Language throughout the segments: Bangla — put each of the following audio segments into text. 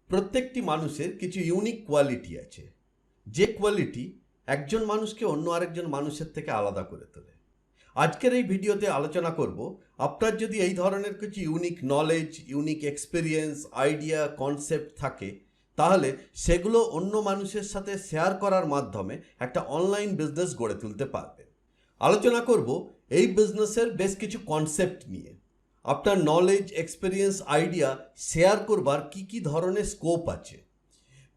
প্রত্যেকটি মানুষের কিছু ইউনিক কোয়ালিটি আছে, যে কোয়ালিটি একজন মানুষকে অন্য আরেকজন মানুষের থেকে আলাদা করে তোলে। আজকের এই ভিডিওতে আলোচনা করব, আপনার যদি এই ধরনের কিছু unique knowledge, unique experience, idea, concept থাকে, তাহলে সেগুলো অন্য মানুষের সাথে শেয়ার করার মাধ্যমে একটা অনলাইন বিজনেস গড়ে তুলতে পারবেন। আলোচনা করব এই বিজনেসের বেশ কিছু কনসেপ্ট নিয়ে। আপনার নলেজ, এক্সপিরিয়েন্স, আইডিয়া শেয়ার করবার কি ধরনের স্কোপ আছে।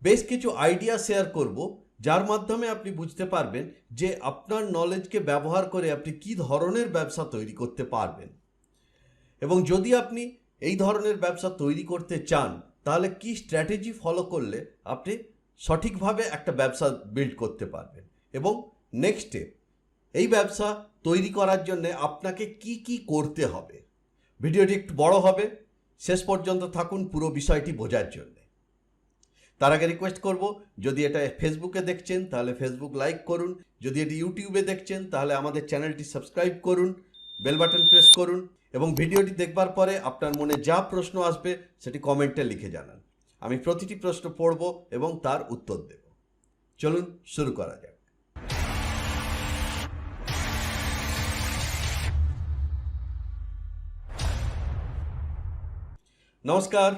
বেশ কিছু আইডিয়া শেয়ার করব, যার মাধ্যমে আপনি বুঝতে পারবেন যে আপনার নলেজকে ব্যবহার করে আপনি কি ধরনের ব্যবসা তৈরি করতে পারবেন, এবং যদি আপনি এই ধরনের ব্যবসা তৈরি করতে চান তাহলে কি স্ট্র্যাটেজি ফলো করলে আপনি সঠিকভাবে একটা ব্যবসা বিল্ড করতে পারবেন, এবং নেক্সট স্টেপ এই ব্যবসা তৈরি করার জন্য আপনাকে কি করতে হবে। ভিডিওটি একটু বড় হবে, শেষ পর্যন্ত থাকুন পুরো বিষয়টি বোঝার জন্য। তার আগে রিকোয়েস্ট করব, যদি এটা ফেসবুকে দেখছেন তাহলে ফেসবুক লাইক করুন, যদি এটি ইউটিউবে দেখছেন তাহলে আমাদের চ্যানেলটি সাবস্ক্রাইব করুন, বেল বাটন প্রেস করুন, এবং ভিডিওটি দেখবার পরে আপনার মনে যা প্রশ্ন আসবে সেটি কমেন্টে লিখে জানান। আমি প্রতিটি প্রশ্ন পড়ব এবং তার উত্তর দেব। চলুন শুরু করা যাক। নমস্কার,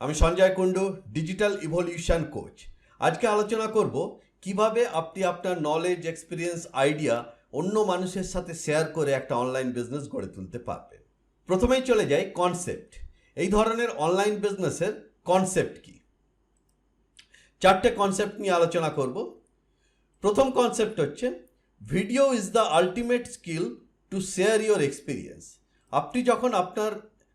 আমি Sanjay Kundu, digital evolution coach. আজকে আলোচনা করব কিভাবে আপনি আপনার নলেজ, এক্সপিরিয়েন্স, আইডিয়া অন্য মানুষের সাথে শেয়ার করে একটা অনলাইন বিজনেস গড়ে তুলতে পারবেন। প্রথমেই চলে যাই কনসেপ্ট। এই ধরনের অনলাইন বিজনেসের কনসেপ্ট কি? চারটে কনসেপ্ট নিয়ে আলোচনা করব। প্রথম কনসেপ্ট হচ্ছে video is the ultimate skill to share your experience. আপনি যখন আপনার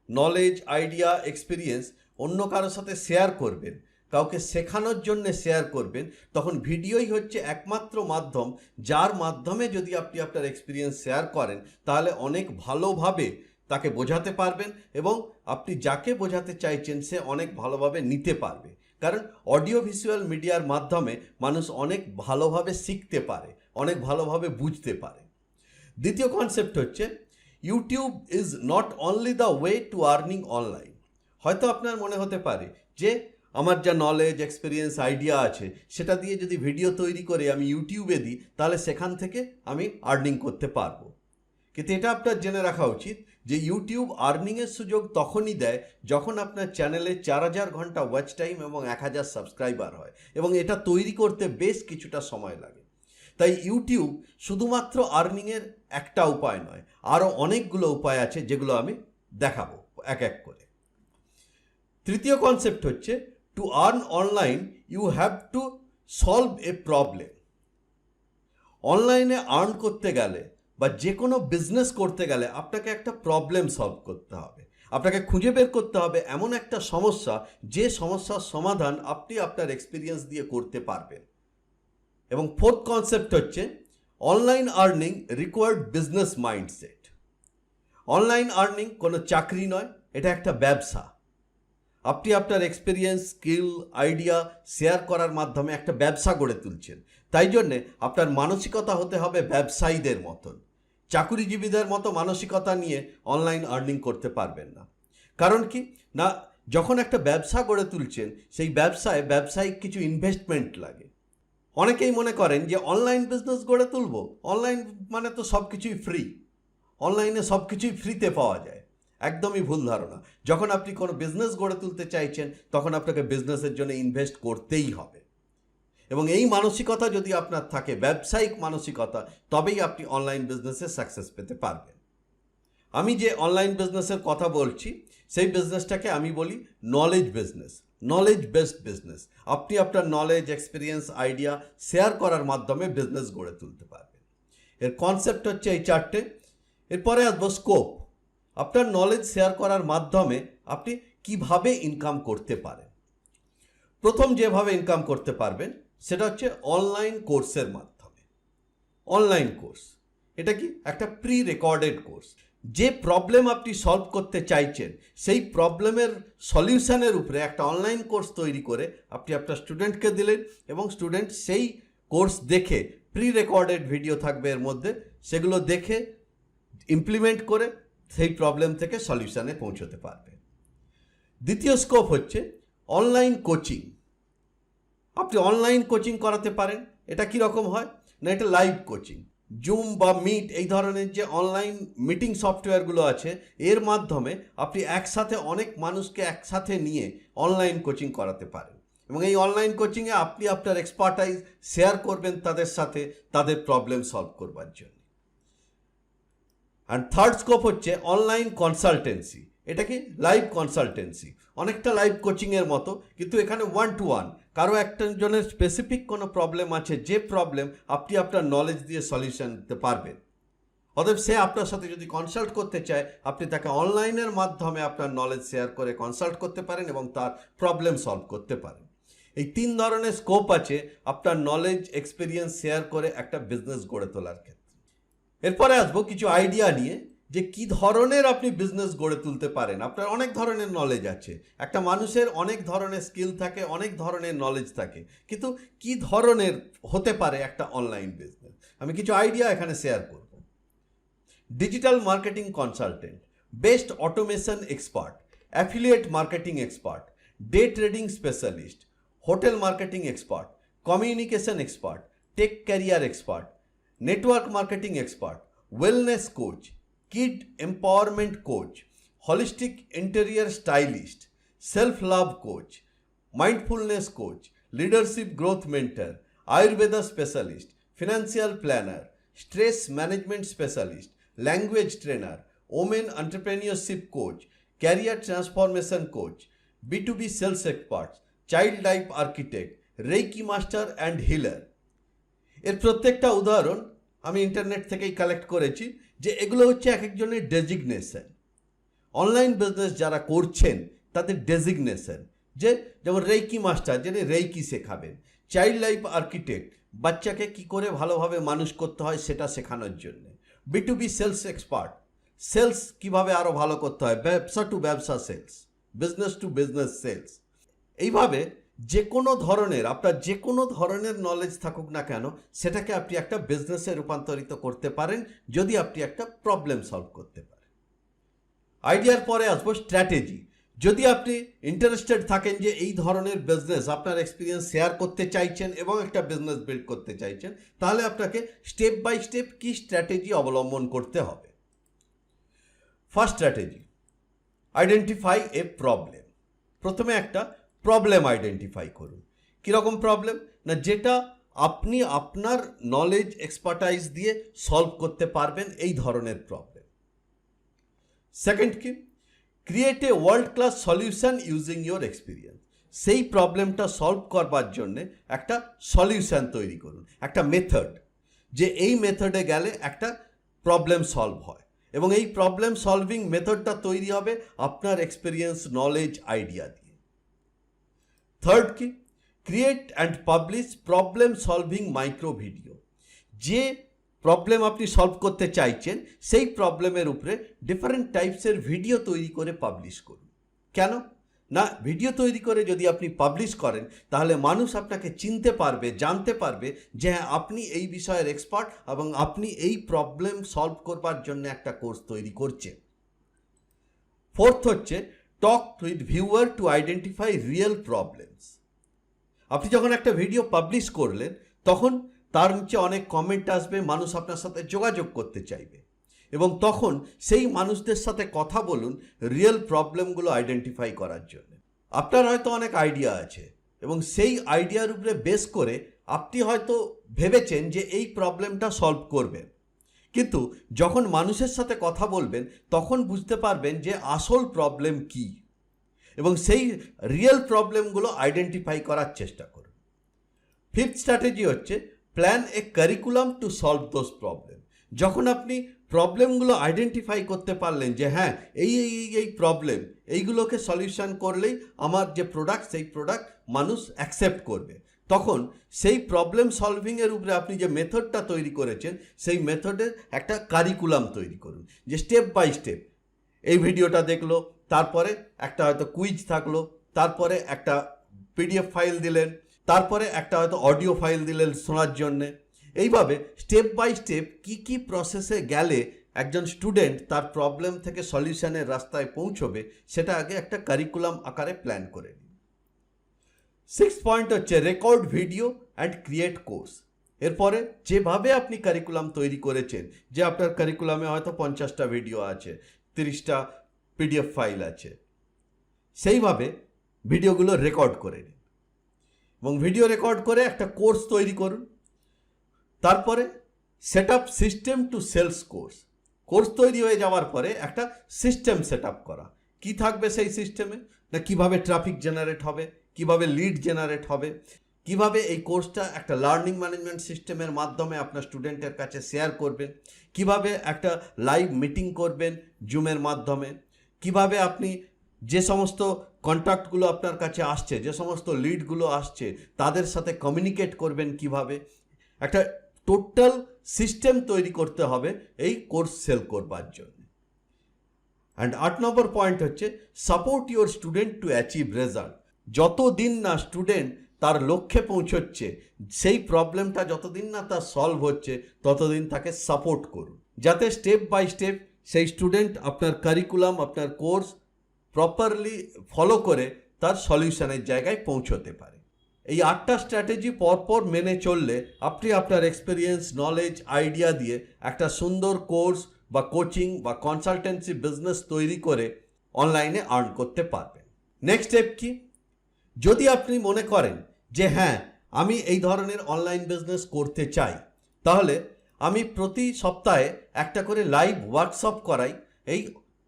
নলেজ, আইডিয়া, এক্সপিরিয়েন্স অন্য কারোর সাথে শেয়ার করবেন, কাউকে শেখানোর জন্য শেয়ার করবেন, তখন ভিডিওই হচ্ছে একমাত্র মাধ্যম যার মাধ্যমে যদি আপনি আপনার এক্সপিরিয়েন্স শেয়ার করেন তাহলে অনেক ভালোভাবে তাকে বোঝাতে পারবেন, এবং আপনি যাকে বোঝাতে চাইছেন সে অনেক ভালোভাবে নিতে পারবে। কারণ অডিও ভিজুয়াল মিডিয়ার মাধ্যমে মানুষ অনেক ভালোভাবে শিখতে পারে, অনেক ভালোভাবে বুঝতে পারে। দ্বিতীয় কনসেপ্ট হচ্ছে YouTube is not only the way to earning online. হয়তো আপনার মনে হতে পারে যে আমার যা নলেজ, এক্সপিরিয়েন্স, আইডিয়া আছে সেটা দিয়ে যদি ভিডিও তৈরি করে আমি ইউটিউবে দিই তাহলে সেখান থেকে আমি আর্নিং করতে পারবো। কিন্তু এটা আপনার জেনে রাখা উচিত যে ইউটিউব আর্নিংয়ের সুযোগ তখনই দেয় যখন আপনার চ্যানেলে 4000 ঘন্টা ওয়াচ টাইম এবং 1000 সাবস্ক্রাইবার হয়, এবং এটা তৈরি করতে বেশ কিছুটা সময় লাগে। তাই ইউটিউব শুধুমাত্র আর্নিংয়ের একটা উপায় নয়, আরও অনেকগুলো উপায় আছে যেগুলো আমি দেখাবো এক এক করে। তৃতীয় কনসেপ্ট হচ্ছে to earn online you have to solve a problem. অনলাইনে আর্ন করতে গেলে বা যে কোনো বিজনেস করতে গেলে আপনাকে একটা প্রবলেম সলভ করতে হবে, আপনাকে খুঁজে বের করতে হবে এমন একটা সমস্যা যে সমস্যার সমাধান আপনি আপনার এক্সপিরিয়েন্স দিয়ে করতে পারবেন। এবং ফোর্থ কনসেপ্ট হচ্ছে online earning required business mindset. Online earning কোনো চাকরি নয়, এটা একটা ব্যবসা। আপনি আপনার এক্সপিরিয়েন্স, স্কিল, আইডিয়া শেয়ার করার মাধ্যমে একটা ব্যবসা গড়ে তুলছেন। তাই জন্যে আপনার মানসিকতা হতে হবে ব্যবসায়ীদের মতন। চাকুরিজীবীদের মতো মানসিকতা নিয়ে অনলাইন আর্নিং করতে পারবেন না। কারণ কি না, যখন একটা ব্যবসা গড়ে তুলছেন সেই ব্যবসায় ব্যবসায়িক কিছু ইনভেস্টমেন্ট লাগে। অনেকেই মনে করেন যে অনলাইন বিজনেস গড়ে তুলবো, অনলাইন মানে তো সব কিছুই ফ্রি, অনলাইনে সব কিছুই ফ্রিতে পাওয়া যায়। একদমই ভুল ধারণা। যখন আপনি কোনো বিজনেস গড়ে তুলতে চাইছেন তখন আপনাকে বিজনেসের জন্য ইনভেস্ট করতেই হবে, এবং এই মানসিকতা যদি আপনার থাকে, ব্যবসায়িক মানসিকতা, তবেই আপনি অনলাইন বিজনেসে সাকসেস পেতে পারবেন। আমি যে অনলাইন বিজনেসের কথা বলছি সেই বিজনেসটাকে আমি বলি knowledge business, knowledge based business. আপনি আপনার নলেজ, এক্সপিরিয়েন্স, আইডিয়া শেয়ার করার মাধ্যমে বিজনেস গড়ে তুলতে পারবেন। এর কনসেপ্ট হচ্ছে এই চারটে। এরপরে আসবো স্কোপ। আপনার নলেজ শেয়ার করার মাধ্যমে আপনি কিভাবে ইনকাম করতে পারেন। প্রথম যেভাবে ইনকাম করতে পারবেন সেটা হচ্ছে অনলাইন কোর্সের মাধ্যমে। অনলাইন কোর্স এটা কি? একটা প্রি রেকর্ডেড কোর্স। যে প্রবলেম আপনি সলভ করতে চাইছেন সেই প্রবলেমের সলিউশনের উপরে একটা অনলাইন কোর্স তৈরি করে আপনি আপনার স্টুডেন্টকে দিলেন, এবং স্টুডেন্ট সেই কোর্স দেখে, প্রি রেকর্ডেড ভিডিও থাকবে এর মধ্যে, সেগুলো দেখে ইমপ্লিমেন্ট করে সেই প্রবলেম থেকে সলিউশনে পৌঁছতে পারবে। দ্বিতীয় স্কোপ হচ্ছে অনলাইন কোচিং। আপনি অনলাইন কোচিং করাতে পারেন। এটা কীরকম হয় না, এটা লাইভ কোচিং। জুম বা মিট এই ধরনের যে অনলাইন মিটিং সফটওয়্যারগুলো আছে, এর মাধ্যমে আপনি একসাথে অনেক মানুষকে একসাথে নিয়ে অনলাইন কোচিং করাতে পারেন। এবং এই অনলাইন কোচিংয়ে আপনি আপনার এক্সপার্টাইজ শেয়ার করবেন তাদের সাথে, তাদের প্রবলেম সলভ করবার জন্য। অ্যান্ড থার্ড স্কোপ হচ্ছে অনলাইন কনসালটেন্সি। এটা কি লাইভ কনসালটেন্সি, অনেকটা লাইভ কোচিংয়ের মতো, কিন্তু এখানে 1 to 1 কারো একজনের স্পেসিফিক কোনো প্রবলেম আছে, যে প্রবলেম আপনি আপনার নলেজ দিয়ে সলিউশন দিতে পারবেন। অতএব সে আপনার সাথে যদি কনসাল্ট করতে চায়, আপনি তাকে অনলাইনের মাধ্যমে আপনার নলেজ শেয়ার করে কনসাল্ট করতে পারেন এবং তার প্রবলেম সলভ করতে পারেন। এই 3 ধরনের স্কোপ আছে আপনার নলেজ এক্সপিরিয়েন্স শেয়ার করে একটা বিজনেস গড়ে তোলার ক্ষেত্রে। এরপরে আসবো কিছু আইডিয়া নিয়ে, যে কি ধরনের আপনি বিজনেস গড়ে তুলতে পারেন। আপনার অনেক ধরনের নলেজ আছে, একটা মানুষের অনেক ধরনের স্কিল থাকে, অনেক ধরনের নলেজ থাকে, কিন্তু কি ধরনের হতে পারে একটা অনলাইন বিজনেস, আমি কিছু আইডিয়া এখানে শেয়ার করব। Digital marketing consultant, best automation expert, affiliate marketing expert, day trading specialist, hotel marketing expert, communication expert, tech career expert, network marketing expert, wellness coach, kid empowerment coach, holistic interior stylist, self love coach, mindfulness coach, leadership growth mentor, ayurveda specialist, financial planner, stress management specialist, language trainer, women entrepreneurship coach, career transformation coach, B2B sales expert, child life architect, reiki master and healer. এর প্রত্যেকটা উদাহরণ আমি ইন্টারনেট থেকেই কালেক্ট করেছি, যে এগুলো হচ্ছে এক একজনের ডেজিগনেশন। অনলাইন বিজনেস যারা করছেন তাদের ডেজিগনেশন, যে যেমন রেইকি মাস্টার, যিনি রেইকি শেখাবেন, চাইল্ড লাইফ আর্কিটেক্ট, বাচ্চাকে কি করে ভালোভাবে মানুষ করতে হয় সেটা শেখানোর জন্য, B2B সেলস এক্সপার্ট, সেলস কিভাবে আরও ভালো করতে হয়, ব্যবসা টু ব্যবসা sales, business to business sales. এইভাবে যে কোনো ধরনের, আপনার যে কোনো ধরনের নলেজ থাকুক না কেন, সেটাকে আপনি একটা বিজনেসে রূপান্তরিত করতে পারেন যদি আপনি একটা প্রবলেম সলভ করতে পারেন। আইডিয়ার পরে আসবো স্ট্র্যাটেজি। যদি আপনি ইন্টারেস্টেড থাকেন যে এই ধরনের বিজনেস, আপনার এক্সপিরিয়েন্স শেয়ার করতে চাইছেন এবং একটা বিজনেস বিল্ড করতে চাইছেন, তাহলে আপনাকে স্টেপ বাই স্টেপ কি স্ট্র্যাটেজি অবলম্বন করতে হবে। ফার্স্ট স্ট্র্যাটেজি, আইডেন্টিফাই এ প্রবলেম। প্রথমে একটা প্রবলেম আইডেন্টিফাই করুন। কীরকম প্রবলেম না, যেটা আপনি আপনার নলেজ এক্সপার্টাইজ দিয়ে সলভ করতে পারবেন, এই ধরনের প্রবলেম। সেকেন্ড কি, create a world class solution using your experience. সেই প্রবলেমটা সলভ করবার জন্যে একটা সলিউশন তৈরি করুন, একটা মেথড, যে এই মেথডে গেলে একটা প্রবলেম সলভ হয়, এবং এই প্রবলেম সলভিং মেথডটা তৈরি হবে আপনার এক্সপিরিয়েন্স, নলেজ, আইডিয়া দিয়ে। থার্ড কি, create and publish problem solving micro video. যে প্রবলেম আপনি সলভ করতে চাইছেন, সেই প্রবলেমের উপরে ডিফারেন্ট টাইপসের ভিডিও তৈরি করে পাবলিশ করুন। কেন না, ভিডিও তৈরি করে যদি আপনি পাবলিশ করেন, তাহলে মানুষ আপনাকে চিনতে পারবে, জানতে পারবে যে হ্যাঁ, আপনি এই বিষয়ের এক্সপার্ট এবং আপনি এই প্রবলেম সলভ করবার জন্য একটা কোর্স তৈরি করছেন। ফোর্থ হচ্ছে, talk with viewer to identify real problems. আপনি যখন একটা ভিডিও পাবলিশ করলেন, তখন তার নিচে অনেক কমেন্ট আসবে, মানুষ আপনার সাথে যোগাযোগ করতে চাইবে, এবং তখন সেই মানুষদের সাথে কথা বলুন রিয়েল প্রবলেমগুলো আইডেন্টিফাই করার জন্য। আপনার হয়তো অনেক আইডিয়া আছে, এবং সেই আইডিয়ার উপরে বেস করে আপনি হয়তো ভেবেছেন যে এই প্রবলেমটা সলভ করবেন, কিন্তু যখন মানুষের সাথে কথা বলবেন তখন বুঝতে পারবেন যে আসল প্রবলেম কী, এবং সেই রিয়েল প্রবলেমগুলো আইডেন্টিফাই করার চেষ্টা করুন। ফিফথ স্ট্র্যাটেজি হচ্ছে, plan A curriculum to solve those problem. যখন আপনি প্রবলেমগুলো আইডেন্টিফাই করতে পারলেন যে হ্যাঁ, এই প্রবলেম, এইগুলোকে সলিউশন করলেই আমার যে প্রোডাক্ট, সেই প্রোডাক্ট মানুষ অ্যাকসেপ্ট করবে, তখন সেই প্রবলেম সলভিংয়ের উপরে আপনি যে মেথডটা তৈরি করেছেন, সেই মেথডের একটা কারিকুলাম তৈরি করুন, যে স্টেপ বাই স্টেপ এই ভিডিওটা দেখলো, তারপরে একটা হয়তো কুইজ থাকলো, তারপরে একটা PDF ফাইল দিলেন, তারপরে একটা হয়তো অডিও ফাইল দিলেন শোনার জন্যে। এইভাবে স্টেপ বাই স্টেপ কি প্রসেসে গেলে একজন স্টুডেন্ট তার প্রবলেম থেকে সলিউশনের রাস্তায় পৌঁছবে, সেটা আগে একটা কারিকুলাম আকারে প্ল্যান করে নিন। সিক্স পয়েন্ট হচ্ছে record video and create course. এরপরে যেভাবে আপনি কারিকুলাম তৈরি করেছেন, যে আপনার কারিকুলামে হয়তো 50টা ভিডিও আছে, 30টা পিডিএফ ফাইল আছে, সেইভাবে ভিডিওগুলো রেকর্ড করে নিন এবং ভিডিও রেকর্ড করে একটা কোর্স তৈরি করুন। তারপরে set up system to sales course. Course তৈরি হয়ে যাওয়ার পরে একটা সিস্টেম সেট আপ করা। কি থাকবে সেই সিস্টেমে? না কিভাবে ট্রাফিক জেনারেট হবে, কিভাবে লিড জেনারেট হবে, কিভাবে এই কোর্সটা একটা লার্নিং ম্যানেজমেন্ট সিস্টেমের মাধ্যমে আপনার স্টুডেন্টের কাছে শেয়ার করবেন, কিভাবে একটা লাইভ মিটিং করবেন জুমের মাধ্যমে, কিভাবে আপনি যে সমস্ত কন্ট্যাক্টগুলো আপনার কাছে আসছে, যে সমস্ত লিডগুলো আসছে, তাদের সাথে কমিউনিকেট করবেন কিভাবে। একটা টোটাল সিস্টেম তৈরি করতে হবে এই কোর্স সেল করবার জন্য। অ্যান্ড 8 নম্বর পয়েন্ট হচ্ছে support your student to achieve result. যতদিন না স্টুডেন্ট তার লক্ষ্যে পৌঁছচ্ছে, সেই প্রবলেমটা যতদিন না তার সলভ হচ্ছে, ততদিন তাকে সাপোর্ট করুন, যাতে স্টেপ বাই স্টেপ সেই স্টুডেন্ট আপনার কারিকুলাম, আপনার কোর্স প্রপারলি ফলো করে তার সলিউশনের জায়গায় পৌঁছতে পারে। এই 8টা স্ট্র্যাটেজি পরপর মেনে চললে আপনি আপনার এক্সপিরিয়েন্স, নলেজ, আইডিয়া দিয়ে একটা সুন্দর কোর্স বা কোচিং বা কনসালটেন্সি বিজনেস তৈরি করে অনলাইনে আর্ন করতে পারবেন। নেক্সট স্টেপ কি? যদি আপনি মনে করেন যে হ্যাঁ আমি এই ধরনের অনলাইন বিজনেস করতে চাই, তাহলে আমি প্রতি সপ্তাহে একটা করে লাইভ ওয়ার্কশপ করাই এই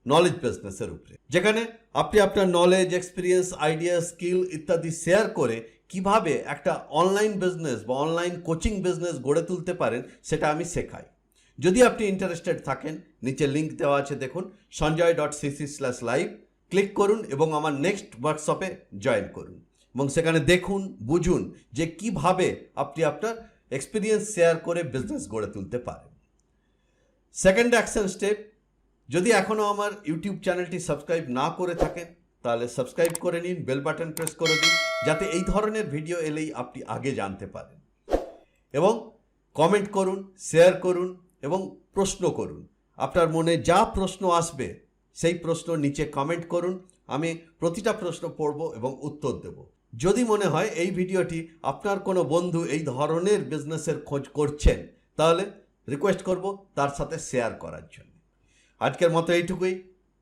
নলেজ বিজনেসের উপরে, যেখানে আপনি আপনার নলেজ, এক্সপিরিয়েন্স, আইডিয়া, স্কিল ইত্যাদি শেয়ার করে কিভাবে একটা অনলাইন বিজনেস বা অনলাইন কোচিং বিজনেস গড়ে তুলতে পারেন সেটা আমি শেখাই। যদি আপনি ইন্টারেস্টেড থাকেন, নিচে লিঙ্ক দেওয়া আছে দেখুন, sanjay.cc/live, ক্লিক করুন এবং আমার নেক্সট ওয়ার্কশপে জয়েন করুন এবং সেখানে দেখুন, বুঝুন যে কিভাবে আপনি আপনার এক্সপিরিয়েন্স শেয়ার করে বিজনেস গড়ে তুলতে পারেন। সেকেন্ড অ্যাকশন স্টেপ, যদি এখনও আমার ইউটিউব চ্যানেলটি সাবস্ক্রাইব না করে থাকেন তাহলে সাবস্ক্রাইব করে নিন, বেল বাটন প্রেস করে দিন, যাতে এই ধরনের ভিডিও এলেই আপনি আগে জানতে পারেন। এবং কমেন্ট করুন, শেয়ার করুন এবং প্রশ্ন করুন। আপনার মনে যা প্রশ্ন আসবে সেই প্রশ্ন নিচে কমেন্ট করুন, আমি প্রতিটা প্রশ্ন পড়ব এবং উত্তর দেব। যদি মনে হয় এই ভিডিওটি আপনার কোনো বন্ধু এই ধরনের বিজনেসের খোঁজ করছেন, তাহলে রিকোয়েস্ট করব তার সাথে শেয়ার করার জন্য। আজকের মতো এইটুকুই,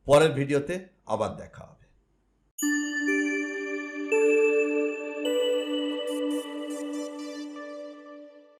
পরের ভিডিওতে আবার দেখা হবে।